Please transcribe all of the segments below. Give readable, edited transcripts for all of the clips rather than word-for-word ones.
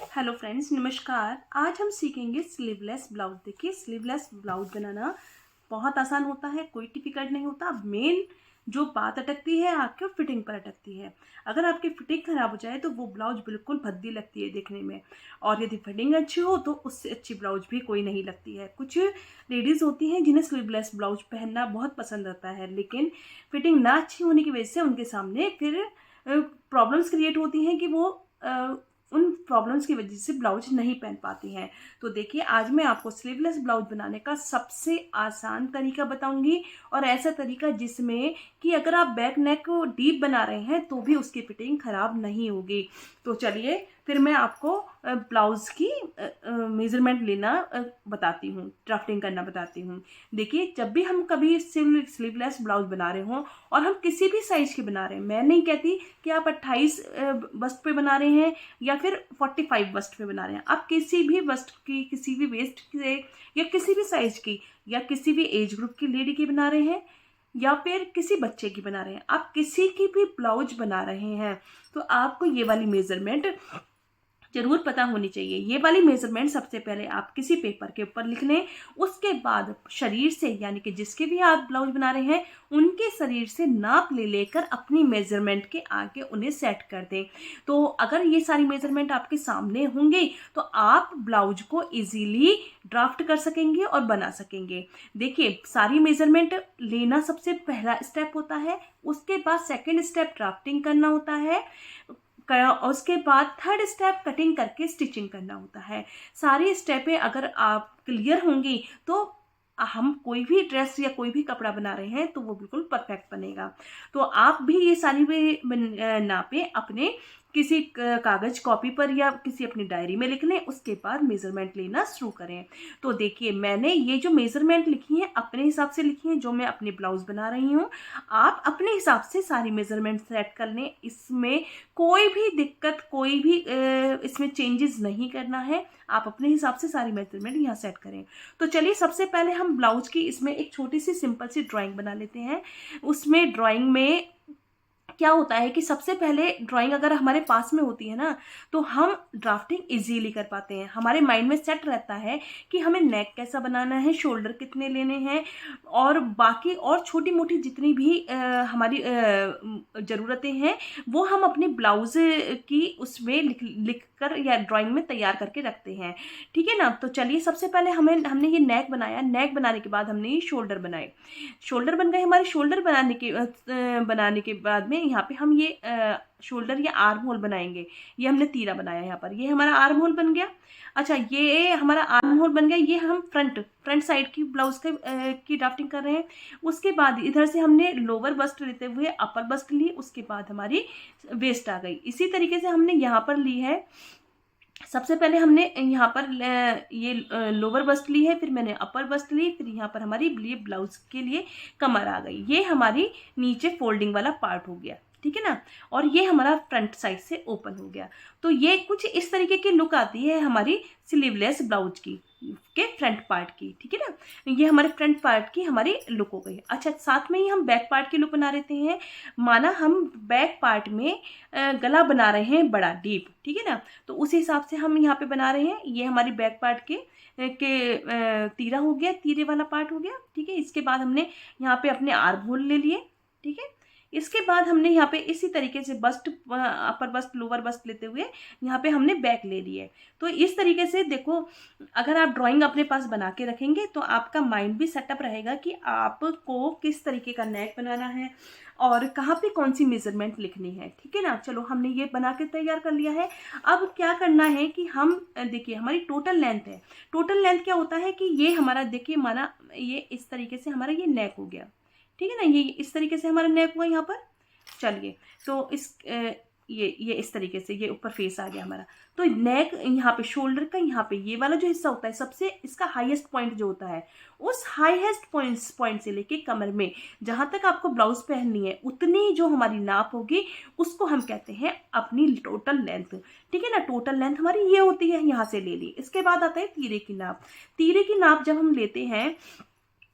Hello friends, नमस्कार। आज हम सीखेंगे स्लीवलेस ब्लाउज। देखिए, स्लीवलेस ब्लाउज बनाना बहुत आसान होता है, कोई डिफिकल्ट नहीं होता। मेन जो बात अटकती है आपके फिटिंग पर अटकती है। अगर आपकी फिटिंग खराब हो जाए तो वो ब्लाउज बिल्कुल भद्दी लगती है देखने में, और यदि फिटिंग अच्छी हो तो उससे अच्छी ब्लाउज भी कोई नहीं लगती है। कुछ लेडीज़ होती हैं जिन्हें स्लीवलेस ब्लाउज पहनना बहुत पसंद आता है, लेकिन फिटिंग ना अच्छी होने की वजह से उनके सामने फिर प्रॉब्लम्स क्रिएट होती हैं कि वो उन प्रॉब्लम्स की वजह से ब्लाउज नहीं पहन पाती हैं। तो देखिए, आज मैं आपको स्लीवलेस ब्लाउज बनाने का सबसे आसान तरीका बताऊंगी, और ऐसा तरीका जिसमें कि अगर आप बैक नेक को डीप बना रहे हैं तो भी उसकी फिटिंग खराब नहीं होगी। तो चलिए फिर मैं आपको ब्लाउज की मेजरमेंट लेना बताती हूँ, ड्राफ्टिंग करना बताती हूँ। देखिए, जब भी हम कभी स्लीवलेस ब्लाउज बना रहे हों और हम किसी भी साइज की बना रहे हैं, मैं नहीं कहती कि आप 28 बस्ट पे बना रहे हैं या फिर 45 बस्ट पे बना रहे हैं। आप किसी भी बस्ट की, किसी भी वेस्ट से, या किसी भी साइज की, या किसी भी एज ग्रुप की लेडी की बना रहे हैं, या फिर किसी बच्चे की बना रहे हैं, आप किसी की भी ब्लाउज बना रहे हैं तो आपको ये वाली मेजरमेंट जरूर पता होनी चाहिए। ये वाली मेजरमेंट सबसे पहले आप किसी पेपर के ऊपर लिख लें। उसके बाद शरीर से, यानी कि जिसके भी आप ब्लाउज बना रहे हैं उनके शरीर से नाप ले लेकर अपनी मेजरमेंट के आगे उन्हें सेट कर दें। तो अगर ये सारी मेजरमेंट आपके सामने होंगे तो आप ब्लाउज को इजीली ड्राफ्ट कर सकेंगे और बना सकेंगे। देखिए, सारी मेजरमेंट लेना सबसे पहला स्टेप होता है। उसके बाद सेकेंड स्टेप ड्राफ्टिंग करना होता है। उसके बाद थर्ड स्टेप कटिंग करके स्टिचिंग करना होता है। सारी स्टेपें अगर आप क्लियर होंगी तो हम कोई भी ड्रेस या कोई भी कपड़ा बना रहे हैं तो वो बिल्कुल परफेक्ट बनेगा। तो आप भी ये सारी नापें अपने किसी कागज कॉपी पर या किसी अपनी डायरी में लिख लें। उसके बाद मेजरमेंट लेना शुरू करें। तो देखिए, मैंने ये जो मेजरमेंट लिखी है अपने हिसाब से लिखी है, जो मैं अपनी ब्लाउज बना रही हूँ। आप अपने हिसाब से सारी मेजरमेंट सेट कर लें। इसमें कोई भी दिक्कत, कोई भी इसमें चेंजेस नहीं करना है। आप अपने हिसाब से सारी मेजरमेंट यहाँ सेट करें। तो चलिए, सबसे पहले हम ब्लाउज की इसमें एक छोटी सी सिंपल सी ड्राइंग बना लेते हैं। उसमें ड्राइंग में क्या होता है कि सबसे पहले ड्राइंग अगर हमारे पास में होती है ना, तो हम ड्राफ्टिंग इजीली कर पाते हैं। हमारे माइंड में सेट रहता है कि हमें नेक कैसा बनाना है, शोल्डर कितने लेने हैं, और बाकी और छोटी मोटी जितनी भी हमारी ज़रूरतें हैं वो हम अपने ब्लाउज की उसमें लिख कर या ड्राइंग में तैयार करके रखते हैं। ठीक है ना। तो चलिए, सबसे पहले हमने ये नेक बनाया। नेक बनाने के बाद हमने ये शोल्डर बनाए। शोल्डर बन गए हमारे। शोल्डर बनाने के बाद में यहाँ पे हम ये शोल्डर या आर्म होल बनाएंगे। ये हमने तीरा बनाया यहाँ पर, ये हमारा आर्म होल बन गया। अच्छा, ये हमारा आर्म होल बन गया। ये हम फ्रंट साइड की ब्लाउज की ड्राफ्टिंग कर रहे हैं। उसके बाद इधर से हमने लोअर बस्ट लेते हुए अपर बस्ट ली। उसके बाद हमारी वेस्ट आ गई। इसी तरीके से हमने यहाँ पर ली है। सबसे पहले हमने यहाँ पर ये लोअर बस्ट ली है, फिर मैंने अपर बस्ट ली, फिर यहाँ पर हमारी ब्लाउज के लिए कमर आ गई। ये हमारी नीचे फोल्डिंग वाला पार्ट हो गया। ठीक है ना। और ये हमारा फ्रंट साइड से ओपन हो गया। तो ये कुछ इस तरीके की लुक आती है हमारी स्लीवलेस ब्लाउज की, के फ्रंट पार्ट की। ठीक है ना। ये हमारे फ्रंट पार्ट की हमारी लुक हो गई। अच्छा, साथ में ही हम बैक पार्ट की लुक बना लेते हैं। माना हम बैक पार्ट में गला बना रहे हैं बड़ा डीप। ठीक है ना। तो उस हिसाब से हम यहाँ पे बना रहे हैं। ये हमारी बैक पार्ट के तीरा हो गया, तीरे वाला पार्ट हो गया। ठीक है। इसके बाद हमने यहाँ पे अपने आर्म होल ले लिए। ठीक है। इसके बाद हमने यहाँ पे इसी तरीके से बस्ट, अपर बस्ट, लोअर बस्ट लेते हुए यहाँ पे हमने बैक ले ली है। तो इस तरीके से देखो, अगर आप ड्राइंग अपने पास बना के रखेंगे तो आपका माइंड भी सेटअप रहेगा कि आपको किस तरीके का नेक बनाना है और कहाँ पे कौन सी मेजरमेंट लिखनी है। ठीक है ना। चलो, हमने ये बना के तैयार कर लिया है। अब क्या करना है कि हम देखिए, हमारी टोटल लेंथ है। टोटल लेंथ क्या होता है कि ये हमारा, देखिए, माना ये इस तरीके से हमारा ये नेक हो गया। ठीक है ना। ये इस तरीके से हमारा नेक हुआ यहाँ पर। चलिए, तो ये इस तरीके से ये ऊपर फेस आ गया हमारा। तो नेक यहाँ पे, शोल्डर का यहाँ पे ये वाला जो हिस्सा होता है, सबसे इसका हाईएस्ट पॉइंट जो होता है, उस हाईएस्ट पॉइंट से लेके कमर में जहाँ तक आपको ब्लाउज पहननी है उतनी जो हमारी नाप होगी उसको हम कहते हैं अपनी टोटल लेंथ। ठीक है ना। टोटल लेंथ हमारी ये होती है, यहाँ से ले ली। इसके बाद आता है तीरे की नाप। तीरे की नाप जब हम लेते हैं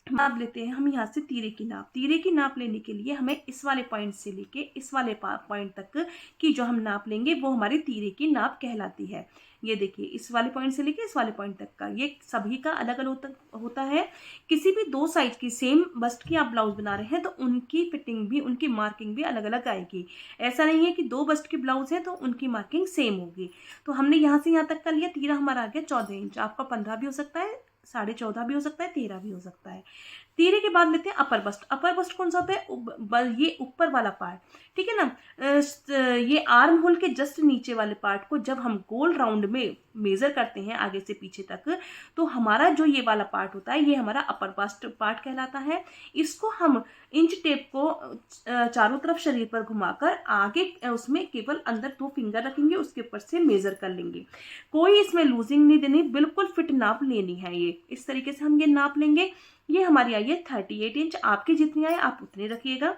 नाप लेते हैं हम यहाँ से तीरे की नाप। तीरे की नाप लेने के लिए हमें इस वाले पॉइंट से लेके इस वाले पॉइंट तक की जो हम नाप लेंगे वो हमारी तीरे की नाप कहलाती है। ये देखिए, इस वाले पॉइंट से लेके इस वाले पॉइंट तक का, ये सभी का अलग अलग होता है। किसी भी दो साइज की सेम बस्ट की आप ब्लाउज बना रहे हैं तो उनकी फिटिंग भी, उनकी मार्किंग भी अलग अलग आएगी। ऐसा नहीं है कि दो बस्ट की ब्लाउज है तो उनकी मार्किंग सेम होगी। तो हमने यहाँ से यहाँ तक का लिया, तीरा हमारा आ गया 14 इंच। आपका 15 भी हो सकता है, 14.5 भी हो सकता है, 13 भी हो सकता है। तीरे के बाद लेते हैं अपर बस्ट। अपर बस्ट कौन सा होता है? ये ऊपर वाला पार्ट, ठीक है ना। ये आर्म होल के जस्ट नीचे वाले पार्ट को जब हम गोल राउंड में मेजर करते हैं आगे से पीछे तक, तो हमारा जो ये वाला पार्ट होता है ये हमारा अपर बस्ट पार्ट कहलाता है। इसको हम इंच टेप को चारों तरफ शरीर पर घुमाकर आगे उसमें केवल अंदर 2 फिंगर रखेंगे, उसके ऊपर से मेजर कर लेंगे। कोई इसमें लूजिंग नहीं देनी, बिल्कुल फिट नाप लेनी है। ये इस तरीके से हम ये नाप लेंगे। ये हमारी आई है 38 इंच। आपकी जितनी आए आप उतनी रखिएगा।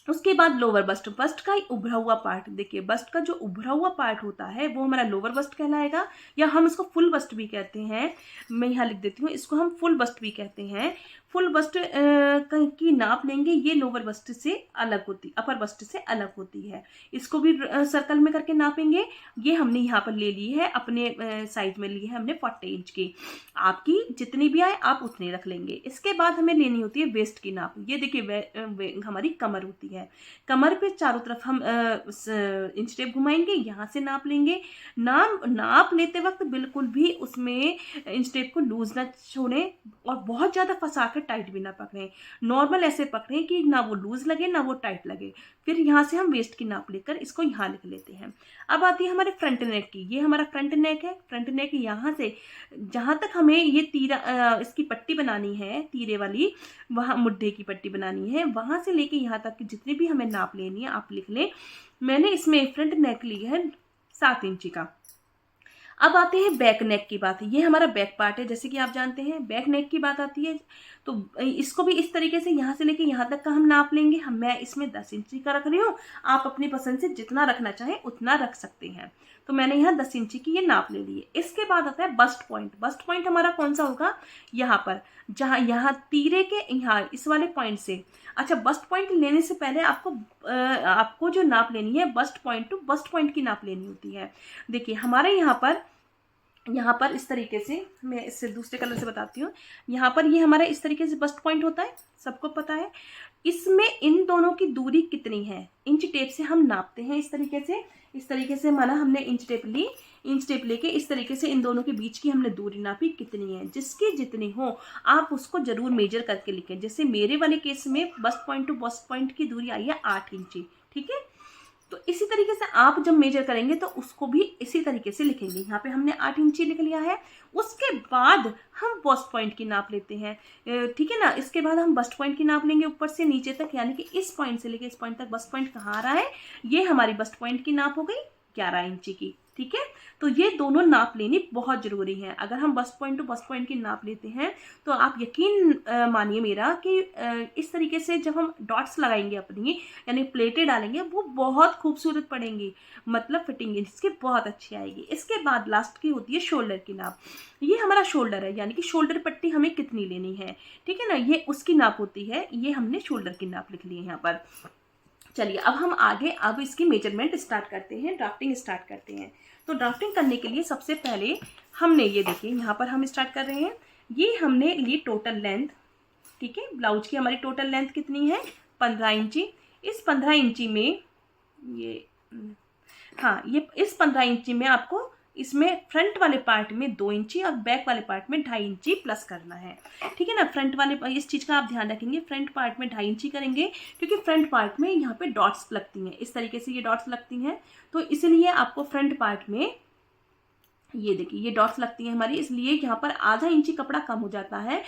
उसके बाद लोअर बस्ट, बस्ट का उभरा हुआ पार्ट, देखिए बस्ट का जो उभरा हुआ पार्ट होता है वो हमारा लोअर बस्ट कहलाएगा, या हम इसको फुल बस्ट भी कहते हैं। मैं यहाँ लिख देती हूँ, इसको हम फुल बस्ट भी कहते हैं। फुल बस्ट की नाप लेंगे, ये लोअर बस्ट से अलग होती, अपर बस्ट से अलग होती है। इसको भी सर्कल में करके नापेंगे। ये हमने यहाँ पर ले ली है, अपने साइज में ली है हमने 40 इंच की। आपकी जितनी भी आए आप उतनी रख लेंगे। इसके बाद हमें लेनी होती है वेस्ट की नाप। ये देखिए हमारी कमर होती है। कमर पे चारों तरफ हम इंच टेप घुमाएंगे, यहाँ से नाप लेंगे। नाप लेते वक्त बिल्कुल भी उसमें इंच टेप को लूज ना छोड़ें और बहुत ज़्यादा फंसा कर टाइट भी ना पकड़ें। नॉर्मल ऐसे पकड़ें कि ना वो लूज लगे ना वो टाइट लगे। फिर यहाँ से हम वेस्ट की नाप लेकर इसको यहाँ लिख लेते हैं। अब आती है हमारे फ्रंट नेक की। ये हमारा फ्रंट नेक है। फ्रंट नेक यहाँ से जहाँ तक हमें ये तीरा इसकी पट्टी बनानी है, तीरे वाली, वहाँ मुड्ढे की पट्टी बनानी है, वहाँ से लेके यहाँ तक की जितनी भी हमें नाप लेनी है आप लिख लें। मैंने इसमें फ्रंट नेक लिया है 7 इंची का। अब आते हैं बैक नेक की बात। ये हमारा बैक पार्ट है, जैसे कि आप जानते हैं। बैक नेक की बात आती है तो इसको भी इस तरीके से यहाँ से लेके यहाँ तक का हम नाप लेंगे। मैं इसमें 10 इंची का रख रही हूँ, आप अपनी पसंद से जितना रखना चाहें उतना रख सकते हैं। तो मैंने यहाँ 10 इंची की ये नाप ले ली है। इसके बाद आता है बस्ट पॉइंट। बस्ट पॉइंट हमारा कौन सा होगा? यहाँ पर, जहाँ यहाँ तीरे के यहाँ इस वाले पॉइंट से। अच्छा, बस्ट पॉइंट लेने से पहले आपको जो नाप लेनी है bast point two bast point की नाप लेनी होती है। देखिए हमारे यहाँ पर इस तरीके से, मैं इससे दूसरे कलर से बताती हूँ। यहाँ पर ये हमारा इस तरीके से बस्ट पॉइंट होता है, सबको पता है। इसमें इन दोनों की दूरी कितनी है इंच टेप से हम नापते हैं। इस तरीके से माना हमने इंच टेप ली, इंच टेप लेके इस तरीके से इन दोनों के बीच की हमने दूरी नापी, कितनी है। जिसकी जितनी हो आप उसको जरूर मेजर करके लिखें। जैसे मेरे वाले केस में bast point two bast point की दूरी आई है 8 इंची, ठीक है। तो इसी तरीके से आप जब मेजर करेंगे तो उसको भी इसी तरीके से लिखेंगे। यहाँ पे हमने 8 इंची लिख लिया है। उसके बाद हम बस्ट पॉइंट की नाप लेते हैं, ठीक है ना। इसके बाद हम बस्ट पॉइंट की नाप लेंगे ऊपर से नीचे तक, यानी कि इस पॉइंट से लेके इस पॉइंट तक बस्ट पॉइंट कहाँ आ रहा है, ये हमारी बस्ट पॉइंट की नाप हो गई 11 इंची की, ठीक है। तो ये दोनों नाप लेनी बहुत जरूरी है। अगर हम bast point two bast point की नाप लेते हैं तो आप यकीन मानिए मेरा कि इस तरीके से जब हम डॉट्स लगाएंगे अपनी, यानी प्लेटें डालेंगे, वो बहुत खूबसूरत पड़ेंगी, मतलब फिटिंग इसकी बहुत अच्छी आएगी। इसके बाद लास्ट की होती है शोल्डर की नाप। ये हमारा शोल्डर है, यानी कि शोल्डर पट्टी हमें कितनी लेनी है, ठीक है ना। ये उसकी नाप होती है। ये हमने शोल्डर की नाप लिख ली है यहाँ पर। चलिए अब हम आगे अब इसकी मेजरमेंट स्टार्ट करते हैं, ड्राफ्टिंग स्टार्ट करते हैं। तो ड्राफ्टिंग करने के लिए सबसे पहले हमने ये देखिए यहाँ पर हम स्टार्ट कर रहे हैं। ये हमने ली टोटल लेंथ, ठीक है। ब्लाउज की हमारी टोटल लेंथ कितनी है? 15 इंची। इस 15 इंची में ये इस 15 इंची में आपको इसमें फ्रंट वाले पार्ट में 2 इंची और बैक वाले पार्ट में 2.5 इंची प्लस करना है, ठीक है ना। फ्रंट वाले इस चीज़ का आप ध्यान रखेंगे, फ्रंट पार्ट में 2.5 इंची करेंगे क्योंकि फ्रंट पार्ट में यहाँ पे डॉट्स लगती हैं, इस तरीके से ये डॉट्स लगती हैं। तो इसलिए आपको फ्रंट पार्ट में ये देखिए ये डॉट्स लगती हैं हमारी, इसलिए यहाँ पर आधा इंची कपड़ा कम हो जाता है।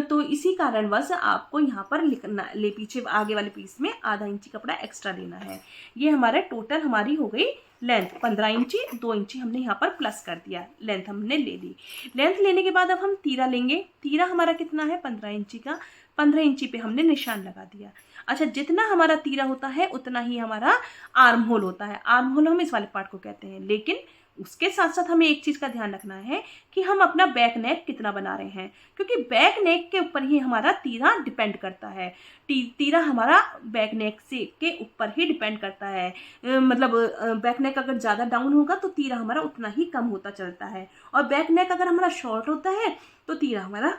तो इसी कारणवश आपको यहाँ पर लिखना पीछे आगे वाले पीस में आधा इंची कपड़ा एक्स्ट्रा लेना है। ये हमारा टोटल हमारी हो गई लेंथ 15 इंची। 2 इंची हमने यहाँ पर प्लस कर दिया, लेंथ हमने ले ली। लेंथ लेने के बाद अब हम तीरा लेंगे। तीरा हमारा कितना है? 15 इंची का। 15 इंची पे हमने निशान लगा दिया। अच्छा, जितना हमारा तीरा होता है उतना ही हमारा आर्म होल होता है। आर्म होल हम इस वाले पार्ट को कहते हैं, लेकिन उसके साथ साथ हमें एक चीज़ का ध्यान रखना है कि हम अपना बैक नेक कितना बना रहे हैं, क्योंकि बैक नेक के ऊपर ही हमारा तीरा डिपेंड करता है। तीरा हमारा बैक नेक से के ऊपर ही डिपेंड करता है। मतलब बैक नेक अगर ज़्यादा डाउन होगा तो तीरा हमारा उतना ही कम होता चलता है, और बैक नेक अगर हमारा शॉर्ट होता है तो तीरा हमारा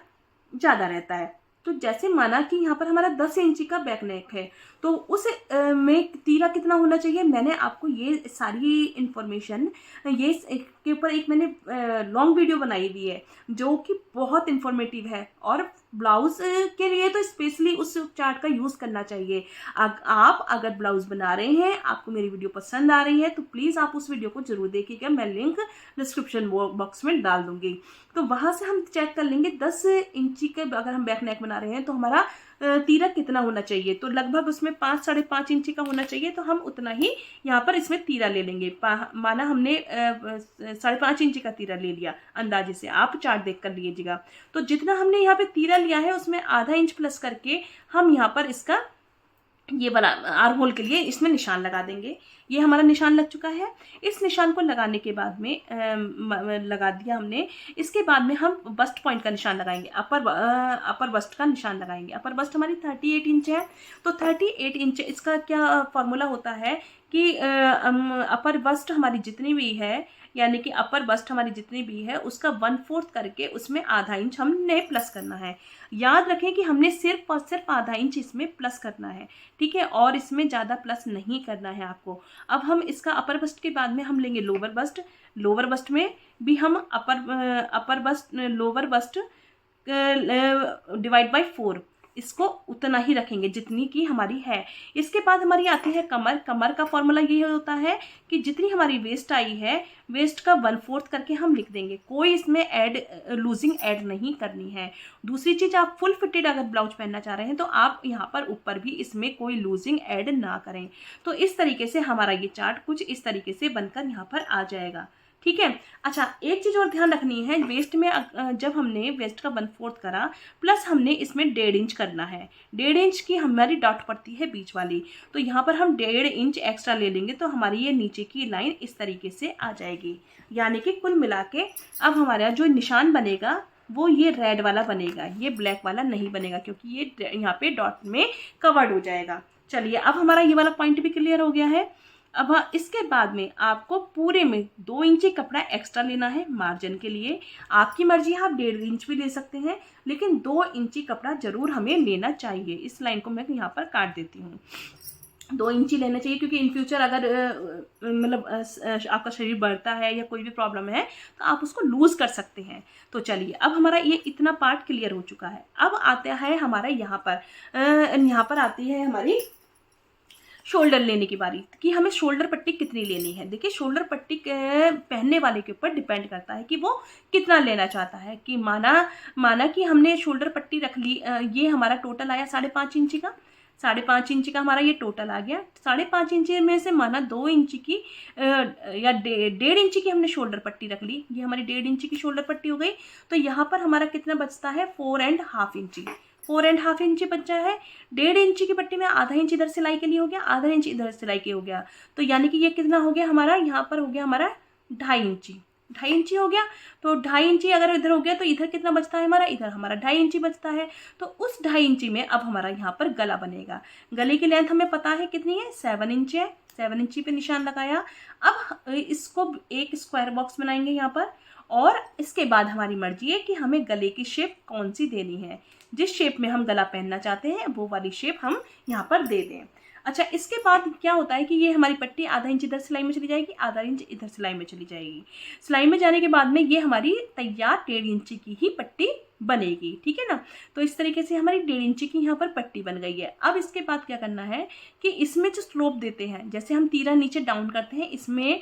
ज़्यादा रहता है। तो जैसे माना कि यहाँ पर हमारा 10 इंची का बैक नेक है, तो उस में तीरा कितना होना चाहिए, मैंने आपको ये सारी इन्फॉर्मेशन ये के ऊपर एक मैंने लॉन्ग वीडियो बनाई हुई है जो कि बहुत इन्फॉर्मेटिव है, और ब्लाउज के लिए तो स्पेशली उस चार्ट का यूज़ करना चाहिए। आप अगर ब्लाउज बना रहे हैं, आपको मेरी वीडियो पसंद आ रही है, तो प्लीज़ आप उस वीडियो को जरूर देखिएगा, मैं लिंक डिस्क्रिप्शन बॉक्स में डाल दूंगी। तो वहाँ से हम चेक कर लेंगे 10 इंची के अगर हम बैक नेक बना रहे हैं तो हमारा तीरा कितना होना चाहिए। तो लगभग उसमें 5-5.5 इंची का होना चाहिए, तो हम उतना ही यहाँ पर इसमें तीरा ले लेंगे। माना हमने 5.5 इंची का तीरा ले लिया अंदाजे से, आप चार्ट देख कर लीजिएगा। तो जितना हमने यहाँ पे तीरा लिया है उसमें आधा इंच प्लस करके हम यहाँ पर इसका ये वाला आर्म होल के लिए इसमें निशान लगा देंगे। ये हमारा निशान लग चुका है। इस निशान को लगाने के बाद में लगा दिया हमने, इसके बाद में हम बस्ट पॉइंट का निशान लगाएंगे, अपर बस्ट का निशान लगाएंगे। अपर बस्ट हमारी 38 इंच है, तो 38 इंच इसका क्या फॉर्मूला होता है कि अपर बस्ट हमारी जितनी भी है, यानी कि अपर बस्ट हमारी जितनी भी है उसका 1/4 करके उसमें आधा इंच हमने प्लस करना है। याद रखें कि हमने सिर्फ और सिर्फ आधा इंच इसमें प्लस करना है, ठीक है, और इसमें ज़्यादा प्लस नहीं करना है आपको। अब हम इसका अपर बस्ट के बाद में हम लेंगे लोअर बस्ट। लोअर बस्ट में भी हम लोअर बस्ट डिवाइड बाय 4 इसको उतना ही रखेंगे जितनी की हमारी है। इसके बाद हमारी आती है कमर। कमर का फॉर्मूला ये होता है कि जितनी हमारी वेस्ट आई है, वेस्ट का 1/4 करके हम लिख देंगे। कोई इसमें लूजिंग ऐड नहीं करनी है। दूसरी चीज़, आप फुल फिटेड अगर ब्लाउज पहनना चाह रहे हैं तो आप यहाँ पर ऊपर भी इसमें कोई लूजिंग ऐड ना करें। तो इस तरीके से हमारा ये चार्ट कुछ इस तरीके से बनकर यहाँ पर आ जाएगा, ठीक है। अच्छा, एक चीज़ और ध्यान रखनी है, वेस्ट में जब हमने वेस्ट का 1/4 करा प्लस हमने इसमें 1.5 इंच करना है। 1.5 इंच की हमारी डॉट पड़ती है बीच वाली, तो यहाँ पर हम 1.5 इंच एक्स्ट्रा ले लेंगे, तो हमारी ये नीचे की लाइन इस तरीके से आ जाएगी। यानी कि कुल मिला के अब हमारा जो निशान बनेगा वो ये रेड वाला बनेगा, ये ब्लैक वाला नहीं बनेगा, क्योंकि ये यहाँ पे डॉट में कवर्ड हो जाएगा। चलिए, अब हमारा ये वाला पॉइंट भी क्लियर हो गया है। अब इसके बाद में आपको पूरे में 2 इंची कपड़ा एक्स्ट्रा लेना है मार्जिन के लिए। आपकी मर्जी है, आप 1.5 इंच भी ले सकते हैं, लेकिन 2 इंची कपड़ा जरूर हमें लेना चाहिए। इस लाइन को मैं यहाँ पर काट देती हूँ। 2 इंची लेना चाहिए, क्योंकि इन फ्यूचर अगर मतलब आपका शरीर बढ़ता है या कोई भी प्रॉब्लम है तो आप उसको लूज कर सकते हैं। तो चलिए, अब हमारा ये इतना पार्ट क्लियर हो चुका है। अब आता है हमारा यहाँ पर आती है हमारी शोल्डर लेने की बारी, कि हमें शोल्डर पट्टी कितनी लेनी है। देखिए, शोल्डर पट्टी पहनने वाले के ऊपर डिपेंड करता है कि वो कितना लेना चाहता है। कि माना कि हमने शोल्डर पट्टी रख ली, ये हमारा टोटल आया 5.5 इंची का। 5.5 इंची का हमारा ये टोटल आ गया। 5.5 इंची में से माना 2 इंची की या 1.5 इंची की हमने शोल्डर पट्टी रख ली, ये हमारी 1.5 इंची की शोल्डर पट्टी हो गई। तो यहाँ पर हमारा कितना बचता है, 4.5 इंची। 4.5 इंची बचा है। 1.5 इंची की पट्टी में आधा इंच इधर सिलाई के लिए हो गया, आधा इंच इधर सिलाई के हो गया। तो यानी कि ये कितना हो गया हमारा, यहाँ पर हो गया हमारा 2.5 इंची। 2.5 इंची हो गया। तो 2.5 इंची अगर इधर हो गया तो इधर कितना बचता है हमारा, इधर हमारा 2.5 इंची बचता है। तो उस 2.5 इंची में अब हमारा यहाँ पर गला बनेगा। गले की लेंथ हमें पता है कितनी है, 7 इंच है। 7 इंची पे निशान लगाया। अब इसको एक स्क्वायर बॉक्स बनाएंगे यहाँ पर, और इसके बाद हमारी मर्जी है कि हमें गले की शेप कौन सी देनी है। जिस शेप में हम गला पहनना चाहते हैं वो वाली शेप हम यहाँ पर दे दें। अच्छा, इसके बाद क्या होता है कि ये हमारी पट्टी आधा इंच इधर सिलाई में चली जाएगी, आधा इंच इधर सिलाई में चली जाएगी। सिलाई में जाने के बाद में ये हमारी तैयार 1.5 इंची की ही पट्टी बनेगी, ठीक है ना। तो इस तरीके से हमारी 1.5 इंची की यहाँ पर पट्टी बन गई है। अब इसके बाद क्या करना है कि इसमें जो स्लोप देते हैं, जैसे हम तीरा नीचे डाउन करते हैं, इसमें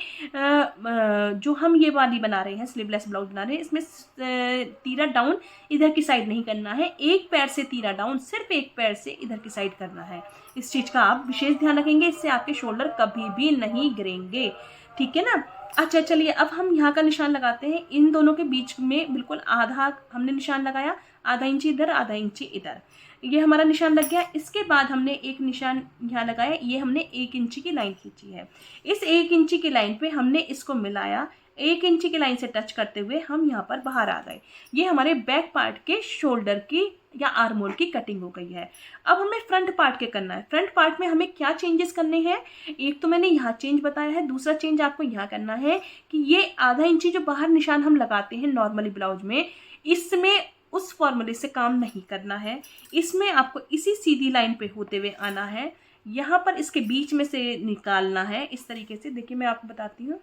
जो हम ये वाली बना रहे हैं, स्लीवलेस ब्लाउज बना रहे हैं, इसमें तीरा डाउन इधर की साइड नहीं करना है। एक पैर से तीरा डाउन, सिर्फ एक पैर से इधर की साइड करना है। इस चीज़ का आप विशेष ध्यान रखेंगे, इससे आपके शोल्डर कभी भी नहीं गिरेंगे, ठीक है ना। अच्छा, चलिए, अब हम यहाँ का निशान लगाते हैं। इन दोनों के बीच में बिल्कुल आधा हमने निशान लगाया, आधा इंची इधर, आधा इंची इधर, ये हमारा निशान लग गया। इसके बाद हमने एक निशान यहाँ लगाया, ये हमने 1 इंची की लाइन खींची है। इस 1 इंची की लाइन पे हमने इसको मिलाया, 1 इंची की लाइन से टच करते हुए हम यहाँ पर बाहर आ गए। ये हमारे बैक पार्ट के शोल्डर की या आर्म होल की कटिंग हो गई है। अब हमें फ्रंट पार्ट के करना है। फ्रंट पार्ट में हमें क्या चेंजेस करने हैं, एक तो मैंने यहाँ चेंज बताया है, दूसरा चेंज आपको यहाँ करना है कि ये आधा इंची जो बाहर निशान हम लगाते हैं नॉर्मली ब्लाउज में, इसमें उस फॉर्मूले से काम नहीं करना है। इसमें आपको इसी सीधी लाइन पे होते हुए आना है, यहाँ पर इसके बीच में से निकालना है इस तरीके से। देखिए मैं आपको बताती हूँ,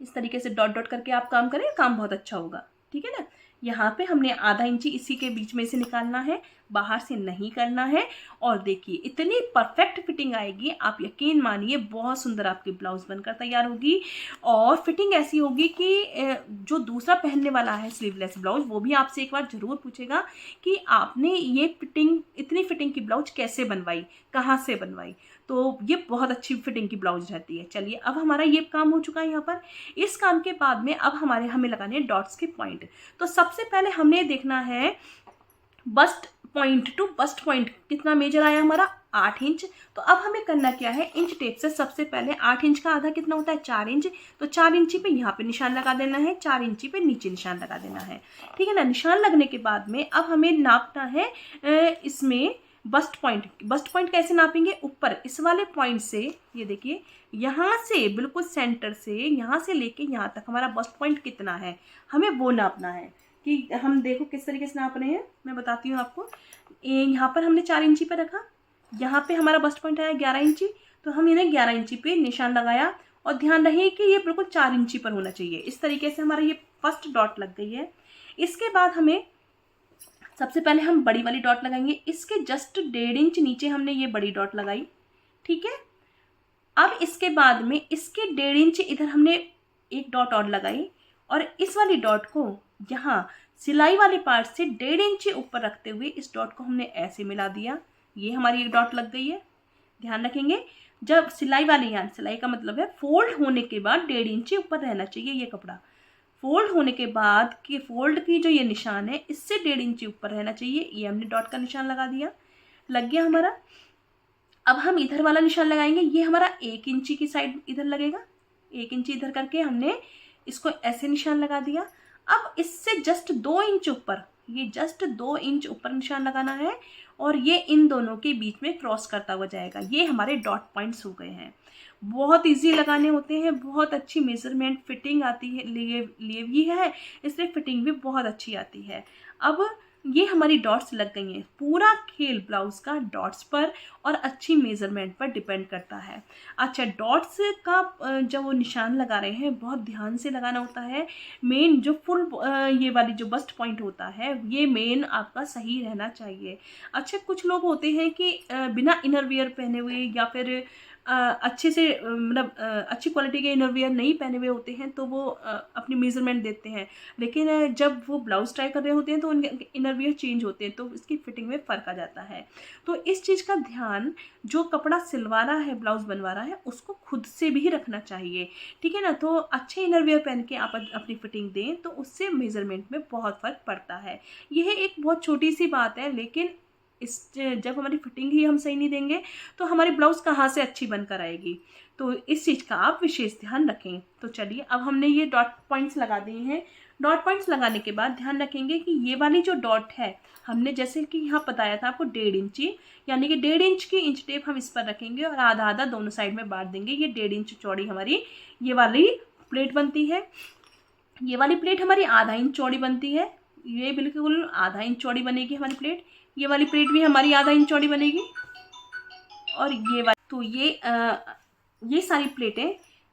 इस तरीके से डॉट डॉट करके आप काम करें, काम बहुत अच्छा होगा, ठीक है ना। यहाँ पे हमने आधा इंची इसी के बीच में से निकालना है, बाहर से नहीं करना है। और देखिए इतनी परफेक्ट फिटिंग आएगी, आप यकीन मानिए बहुत सुंदर आपकी ब्लाउज बनकर तैयार होगी। और फिटिंग ऐसी होगी कि जो दूसरा पहनने वाला है स्लीवलेस ब्लाउज, वो भी आपसे एक बार जरूर पूछेगा कि आपने ये फिटिंग, इतनी फिटिंग की ब्लाउज कैसे बनवाई, कहाँ से बनवाई। तो ये बहुत अच्छी फिटिंग की ब्लाउज रहती है। चलिए अब हमारा ये काम हो चुका है यहाँ पर। इस काम के बाद में अब हमें लगाने हैं डॉट्स के पॉइंट। तो सबसे पहले हमने देखना है bast point two bast point कितना मेजर आया हमारा, 8 इंच। तो अब हमें करना क्या है, इंच टेप से सबसे पहले 8 इंच का आधा कितना होता है, 4 इंच। तो 4 इंची पे यहाँ पे निशान लगा देना है, 4 इंची पे नीचे निशान लगा देना है, ठीक है ना। निशान लगने के बाद में अब हमें नापना है इसमें बस्ट पॉइंट। बस्ट पॉइंट कैसे नापेंगे, ऊपर इस वाले पॉइंट से, ये देखिए यहाँ से बिल्कुल सेंटर से यहाँ से लेके यहाँ तक हमारा बस्ट पॉइंट कितना है, हमें वो नापना है। कि हम देखो किस तरीके से नाप रहे हैं, मैं बताती हूँ आपको। यहाँ पर हमने 4 इंची पे रखा, यहाँ पे हमारा बस्ट पॉइंट आया 11 इंची, तो हम इन्हें 11 इंची पे निशान लगाया। और ध्यान रहे कि ये बिल्कुल 4 इंची पर होना चाहिए। इस तरीके से हमारा ये फर्स्ट डॉट लग गई है। इसके बाद हमें सबसे पहले हम बड़ी वाली डॉट लगाएंगे, इसके जस्ट 1.5 इंच नीचे हमने ये बड़ी डॉट लगाई, ठीक है। अब इसके बाद में इसके 1.5 इंच इधर हमने एक डॉट और लगाई, और इस वाली डॉट को यहाँ सिलाई वाले पार्ट से 1.5 इंच ऊपर रखते हुए इस डॉट को हमने ऐसे मिला दिया। ये हमारी एक डॉट लग गई है। ध्यान रखेंगे जब सिलाई वाले, यहाँ सिलाई का मतलब है फोल्ड होने के बाद 1.5 इंच ऊपर रहना चाहिए ये कपड़ा। फोल्ड होने के बाद कि फोल्ड की जो ये निशान है इससे 1.5 इंच ऊपर रहना चाहिए। ये हमने डॉट का निशान लगा दिया, लग गया हमारा। अब हम इधर वाला निशान लगाएंगे, ये हमारा 1 इंची की साइड इधर लगेगा, 1 इंची इधर करके हमने इसको ऐसे निशान लगा दिया। अब इससे जस्ट 2 इंच ऊपर, ये जस्ट 2 इंच ऊपर निशान लगाना है, और ये इन दोनों के बीच में क्रॉस करता हुआ जाएगा। ये हमारे डॉट पॉइंट्स हो गए हैं। बहुत इजी लगाने होते हैं, बहुत अच्छी मेजरमेंट फिटिंग आती है, लिए भी है, इसलिए फिटिंग भी बहुत अच्छी आती है। अब ये हमारी डॉट्स लग गई हैं। पूरा खेल ब्लाउज का डॉट्स पर और अच्छी मेजरमेंट पर डिपेंड करता है। अच्छा, डॉट्स का जब वो निशान लगा रहे हैं बहुत ध्यान से लगाना होता है। मेन जो फुल ये वाली जो बस्ट पॉइंट होता है ये मेन आपका सही रहना चाहिए। अच्छा, कुछ लोग होते हैं कि बिना इनरवियर पहने हुए या फिर अच्छे से मतलब अच्छी क्वालिटी के इनरवियर नहीं पहने हुए होते हैं, तो वो अपनी मेजरमेंट देते हैं, लेकिन जब वो ब्लाउज ट्राई कर रहे होते हैं तो उनके इनरवियर चेंज होते हैं, तो इसकी फिटिंग में फ़र्क आ जाता है। तो इस चीज़ का ध्यान जो कपड़ा सिलवा रहा है, ब्लाउज बनवा रहा है, उसको खुद से भी रखना चाहिए, ठीक है ना। तो अच्छे इनरवियर पहन के आप अपनी फिटिंग दें तो उससे मेजरमेंट में बहुत फ़र्क पड़ता है। यह एक बहुत छोटी सी बात है, लेकिन जब हमारी फिटिंग ही हम सही नहीं देंगे तो हमारी ब्लाउज कहाँ से अच्छी बनकर आएगी। तो इस चीज़ का आप विशेष ध्यान रखें। तो चलिए, अब हमने ये डॉट पॉइंट्स लगा दिए हैं। डॉट पॉइंट्स लगाने के बाद ध्यान रखेंगे कि ये वाली जो डॉट है, हमने जैसे कि यहाँ बताया था आपको 1.5 इंची, यानी कि 1.5 इंच की इंच टेप हम इस पर रखेंगे और आधा आधा दोनों साइड में बांट देंगे। ये 1.5 इंच चौड़ी हमारी ये वाली प्लेट बनती है। ये वाली प्लेट हमारी आधा इंच चौड़ी बनती है, ये बिल्कुल आधा इंच चौड़ी बनेगी हमारी प्लेट। ये वाली प्लेट भी हमारी आधा इंच चौड़ी बनेगी, और ये वाली, तो ये सारी प्लेटें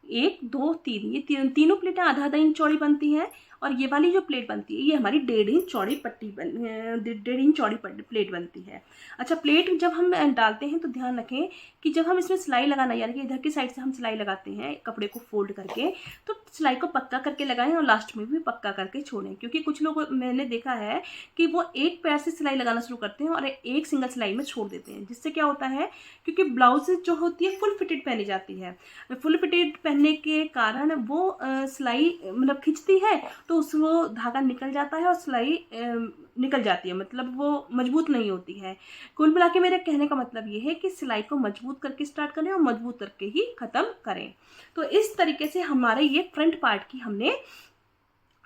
1 2 3, ये तीनों प्लेटें आधा आधा इंच चौड़ी बनती हैं। और ये वाली जो प्लेट बनती है ये हमारी 1.5 इंच चौड़ी 1.5 इंच चौड़ी प्लेट बनती है। अच्छा, प्लेट जब हम डालते हैं तो ध्यान रखें कि जब हम इसमें सिलाई लगाना, यानी कि इधर की साइड से हम सिलाई लगाते हैं कपड़े को फोल्ड करके, तो सिलाई को पक्का करके लगाएं और लास्ट में भी पक्का करके छोड़ें। क्योंकि कुछ लोग मैंने देखा है कि वो एक पैर से सिलाई लगाना शुरू करते हैं और एक सिंगल सिलाई में छोड़ देते हैं, जिससे क्या होता है, क्योंकि ब्लाउज जो होती है फुल फिटेड पहनी जाती है, फुल फिटेड पहनने के कारण वो सिलाई मतलब खिंचती है, तो उस वो धागा निकल जाता है और सिलाई निकल जाती है, मतलब वो मजबूत नहीं होती है। कुल मिला के मेरे कहने का मतलब ये है कि सिलाई को मजबूत करके स्टार्ट करें और मजबूत करके ही ख़त्म करें। तो इस तरीके से हमारे ये फ्रंट पार्ट की हमने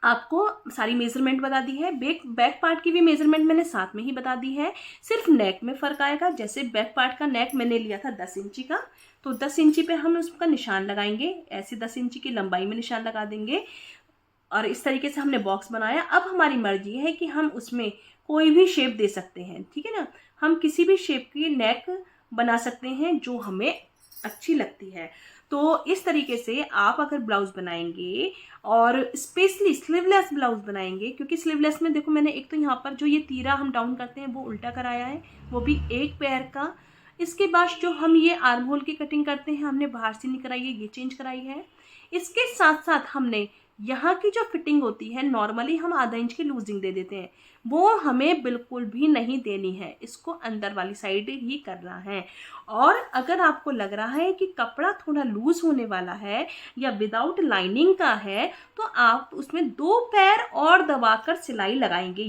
आपको सारी मेजरमेंट बता दी है। बैक पार्ट की भी मेजरमेंट मैंने साथ में ही बता दी है। सिर्फ नेक में फ़र्क आएगा। जैसे बैक पार्ट का नेक मैंने लिया था 10 इंची का, तो 10 इंची पे हम उसका निशान लगाएंगे, ऐसे 10 इंची की लंबाई में निशान लगा देंगे और इस तरीके से हमने बॉक्स बनाया। अब हमारी मर्जी है कि हम उसमें कोई भी शेप दे सकते हैं, ठीक है ना। हम किसी भी शेप की नेक बना सकते हैं जो हमें अच्छी लगती है। तो इस तरीके से आप अगर ब्लाउज बनाएंगे और स्पेशली स्लीवलेस ब्लाउज बनाएंगे, क्योंकि स्लीवलेस में देखो मैंने एक तो यहाँ पर जो ये तीरा हम डाउन करते हैं वो उल्टा कराया है, वो भी एक पैर का। इसके बाद जो हम ये आर्म होल की कटिंग करते हैं हमने बाहर से नहीं कराई है, ये चेंज कराई है। इसके साथ साथ हमने यहाँ की जो फिटिंग होती है, नॉर्मली हम आधा इंच की लूजिंग दे देते हैं, वो हमें बिल्कुल भी नहीं देनी है, इसको अंदर वाली साइड ही करना है। और अगर आपको लग रहा है कि कपड़ा थोड़ा लूज होने वाला है या विदाउट लाइनिंग का है, तो आप उसमें 2 पैर और दबाकर सिलाई लगाएंगे।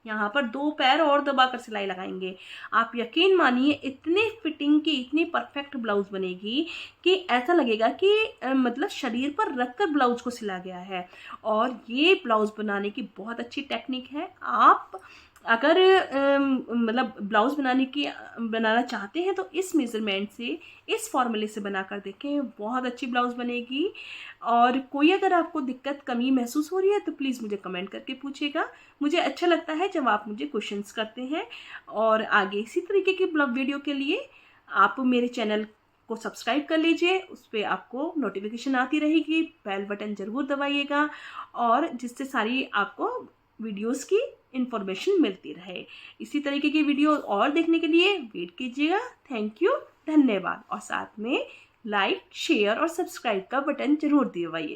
यहाँ पर 2 पैर और दबाकर सिलाई लगाएंगे। आप यकीन मानिए इतनी फिटिंग की, इतनी परफेक्ट ब्लाउज बनेगी कि ऐसा लगेगा कि मतलब शरीर पर रखकर ब्लाउज को सिला गया है। और ये ब्लाउज बनाने की बहुत अच्छी टेक्निक है। आप अगर मतलब ब्लाउज बनाना चाहते हैं तो इस मेज़रमेंट से, इस फॉर्मूले से बनाकर देखें, बहुत अच्छी ब्लाउज बनेगी। और कोई अगर आपको दिक्कत, कमी महसूस हो रही है तो प्लीज़ मुझे कमेंट करके पूछिएगा। मुझे अच्छा लगता है जब आप मुझे क्वेश्चंस करते हैं। और आगे इसी तरीके की ब्लॉग वीडियो के लिए आप मेरे चैनल को सब्सक्राइब कर लीजिए, उस पर आपको नोटिफिकेशन आती रहेगी। बेल बटन ज़रूर दबाइएगा और जिससे सारी आपको वीडियोस की इन्फॉर्मेशन मिलती रहे। इसी तरीके की वीडियो और देखने के लिए वेट कीजिएगा। थैंक यू, धन्यवाद। और साथ में लाइक, शेयर और सब्सक्राइब का बटन जरूर दबाइए।